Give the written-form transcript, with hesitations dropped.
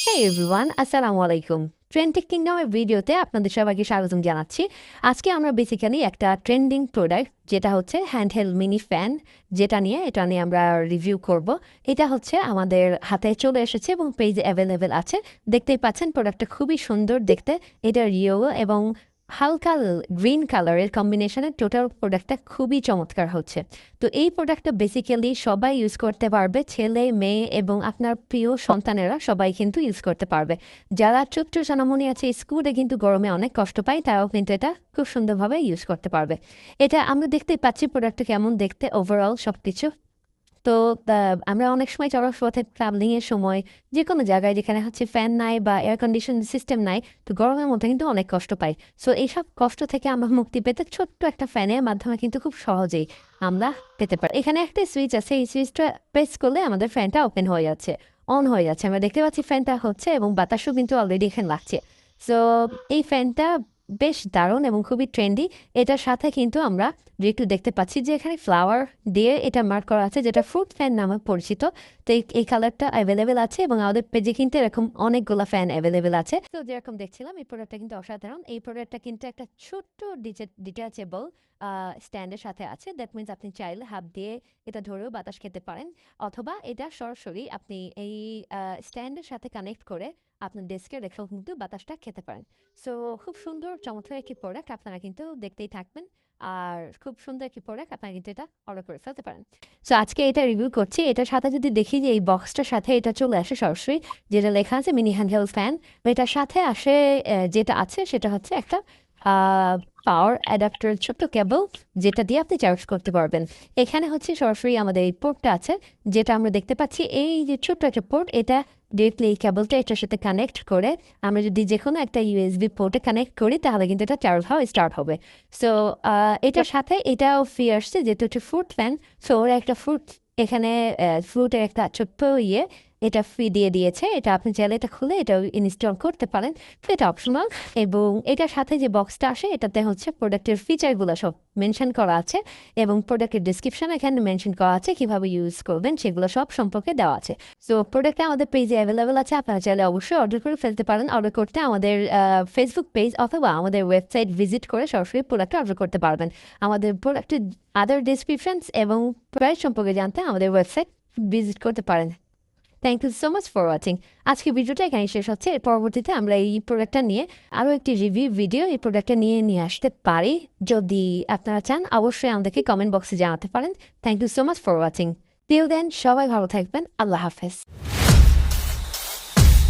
Hey everyone, আসসালামু আলাইকুম। Trending কিংডমের ভিডিওতে আপনাদের সবাইকে স্বাগতম জানাচ্ছি। আজকে আমরা বেসিক্যালি একটা ট্রেন্ডিং প্রোডাক্ট যেটা হচ্ছে হ্যান্ডহেল্ড মিনি ফ্যান, এটা নিয়ে আমরা রিভিউ করব। এটা হচ্ছে আমাদের হাতে চলে এসেছে এবং পেজে অ্যাভেলেবেল আছে। দেখতেই পাচ্ছেন প্রোডাক্টটা খুবই সুন্দর দেখতে। এটার ইয়েলো এবং হালকা গ্রিন কালারের কম্বিনেশনে টোটাল প্রোডাক্টটা খুবই চমৎকার হচ্ছে। তো এই প্রোডাক্টটা বেসিক্যালি সবাই ইউজ করতে পারবে, ছেলে মেয়ে এবং আপনার প্রিয় সন্তানেরা সবাই কিন্তু ইউজ করতে পারবে। যারা ছোট্ট সোনামণি আছে স্কুলে কিন্তু গরমে অনেক কষ্ট পায়, তারাও কিন্তু এটা খুব সুন্দরভাবে ইউজ করতে পারবে। এটা আমরা দেখতেই পাচ্ছি প্রোডাক্টটা কেমন দেখতে ওভারঅল সব কিছু। তো আমরা অনেক সময় চড়ার পথে ট্রাভেলিংয়ের সময় যে কোনো জায়গায় যেখানে হচ্ছে ফ্যান নাই বা এয়ার কন্ডিশন সিস্টেম নাই, তো গরমের মধ্যে কিন্তু অনেক কষ্ট পাই। সো এইসব কষ্ট থেকে আমরা মুক্তি পেতে ছোট্ট একটা ফ্যানের মাধ্যমে কিন্তু খুব সহজেই আমরা পেতে পারি। এখানে একটা সুইচ আছে, এই সুইচটা প্রেস করলে আমাদের ফ্যানটা ওপেন হয়ে যাচ্ছে, অন হয়ে যাচ্ছে। আমরা দেখতে পাচ্ছি ফ্যানটা হচ্ছে এবং বাতাসও কিন্তু অলরেডি এখানে লাগছে। সো এই ফ্যানটা বেশ দারুণ এবং খুবই ট্রেন্ডি। এটার সাথে কিন্তু আমরা একটু দেখতে পাচ্ছি যে এখানে ফ্লাওয়ার দিয়ে এটা মার্ক করা আছে, যেটা ফ্রুট ফ্যান নামে পরিচিত। তো এই কালারটা অ্যাভেলেবেল আছে এবং আমাদের পেজে কিন্তু এরকম অনেকগুলো ফ্যান অ্যাভেলেবেল আছে। তো যেরকম দেখছিলাম এই প্রোডাক্টটা কিন্তু অসাধারণ। এই প্রোডাক্টটা কিন্তু একটা ছোট্ট ডিটাচেবল স্ট্যান্ডের সাথে আছে। দ্যাট মিনস আপনি চাইলে হাত দিয়ে এটা ধরেও বাতাস খেতে পারেন, অথবা এটা সরাসরি আপনি এই স্ট্যান্ডের সাথে কানেক্ট করে আপনার ডেস্কে রেখেও কিন্তু বাতাসটা খেতে পারেন। সো খুব সুন্দর চমৎকার একটি প্রোডাক্ট, আপনারা কিন্তু দেখতেই থাকবেন। আর খুব সুন্দর একটি প্রোডাক্ট, আপনারা কিন্তু এটা অর্ডার করে ফেলতে পারেন। সো আজকে এটা রিভিউ করছি। এটার সাথে যদি দেখি যে এই বক্সটার সাথে এটা চলে আসে সরাসরি, যেটা লেখা আছে মিনি হ্যান্ডহেল্ড ফ্যান। এটার সাথে আসে যেটা আছে সেটা হচ্ছে একটা পাওয়ার অ্যাডাপ্টার ছোট্ট কেবল, যেটা দিয়ে আপনি চার্জ করতে পারবেন। এখানে হচ্ছে সরাসরি আমাদের এই পোর্টটা আছে, যেটা আমরা দেখতে পাচ্ছি। এই যে ছোট্ট একটা পোর্ট, এটা ডিরেক্টলি এই কেবলটা এটার সাথে কানেক্ট করে আমরা যদি যে কোনো একটা ইউএসবি পোর্টে কানেক্ট করি, তাহলে কিন্তু এটা চার্জ হওয়া স্টার্ট হবে। সো এটার সাথে এটাও ফ্রি আসছে, যেহেতু হচ্ছে ফ্রুট ফ্যান। সো ওরা একটা ফ্রুট এখানে ফ্রুটের একটা ছোট্ট এটা ফ্রি দিয়ে দিয়েছে। এটা আপনি চাইলে এটা খুলে এটা ইনস্টল করতে পারেন, তো এটা অপশনাল। এবং এটার সাথে যে বক্সটা আসে এটাতে হচ্ছে প্রোডাক্টের ফিচারগুলো সব মেনশন করা আছে এবং প্রোডাক্টের ডিসক্রিপশন এখানে মেনশন করা আছে, কিভাবে ইউজ করবেন সেগুলো সব সম্পর্কে দেওয়া আছে। সো প্রোডাক্টটা আমাদের পেজে অ্যাভেলেবেল আছে, আপনারা চাইলে অবশ্যই অর্ডার করে ফেলতে পারেন। অর্ডার করতে আমাদের ফেসবুক পেজ অথবা আমাদের ওয়েবসাইট ভিজিট করে সরাসরি প্রোডাক্টটা অর্ডার করতে পারবেন। আমাদের প্রোডাক্টের আদার ডিসক্রিপশনস এবং প্রাইস সম্পর্কে জানতে আমাদের ওয়েবসাইট ভিজিট করতে পারেন। Thank you so much for watching. আজকে ভিডিওটা এখানে শেষ হচ্ছে। এর পরবর্তীতে আমরা এই প্রোডাক্টটা নিয়ে আরও একটি রিভিউ ভিডিও এই প্রোডাক্টটা নিয়ে আসতে পারি। যদি আপনারা চান অবশ্যই আমাদেরকে কমেন্ট বক্সে জানাতে পারেন। Thank you so much for watching. Till then সবাই ভালো থাকবেন। আল্লাহ হাফেজ।